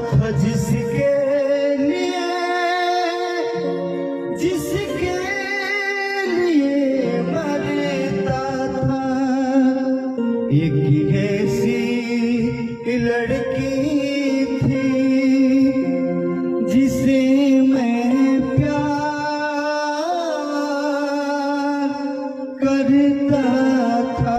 था जिसके लिए मरता था। एक ऐसी लड़की थी जिसे मैं प्यार करता था।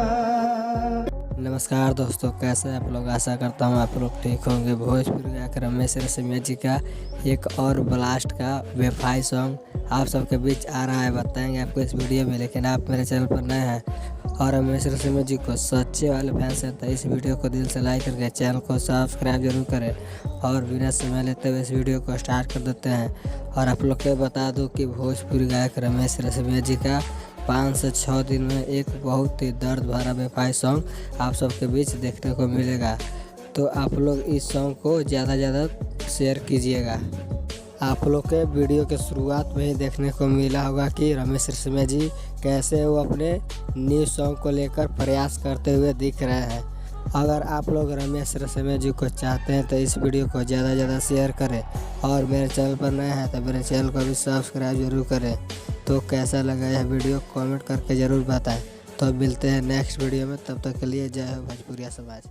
नमस्कार दोस्तों, कैसे आप लोग? आशा करता हूँ आप लोग ठीक होंगे। भोजपुरी गायक रमेश रेशमिया जी का एक और ब्लास्ट का बेवफाई सॉन्ग आप सबके बीच आ रहा है, बताएंगे आपको इस वीडियो में। लेकिन आप मेरे चैनल पर नए हैं और रमेश रेशमिया जी को सच्चे वाले फैंस हैं तो इस वीडियो को दिल से लाइक करके चैनल को सब्सक्राइब जरूर करें। और बिना समय लेते हुए इस वीडियो को स्टार्ट कर देते हैं। और आप लोग को बता दूँ कि भोजपुरी गायक रमेश रेशमिया जी का 5 से 6 दिन में एक बहुत ही दर्द भरा बेवफाई सॉन्ग आप सबके बीच देखने को मिलेगा। तो आप लोग इस सॉन्ग को ज़्यादा शेयर कीजिएगा। आप लोग के वीडियो के शुरुआत में ही देखने को मिला होगा कि रमेश रेशमिया जी कैसे वो अपने न्यू सॉन्ग को लेकर प्रयास करते हुए दिख रहे हैं। अगर आप लोग रमेश रेशमिया जी को चाहते हैं तो इस वीडियो को ज़्यादा शेयर करें। और मेरे चैनल पर नए हैं तो मेरे चैनल को भी सब्सक्राइब जरूर करें। तो कैसा लगा यह वीडियो कमेंट करके ज़रूर बताएं। तो मिलते हैं नेक्स्ट वीडियो में, तब तक के लिए जय हो भोजपुरिया समाज।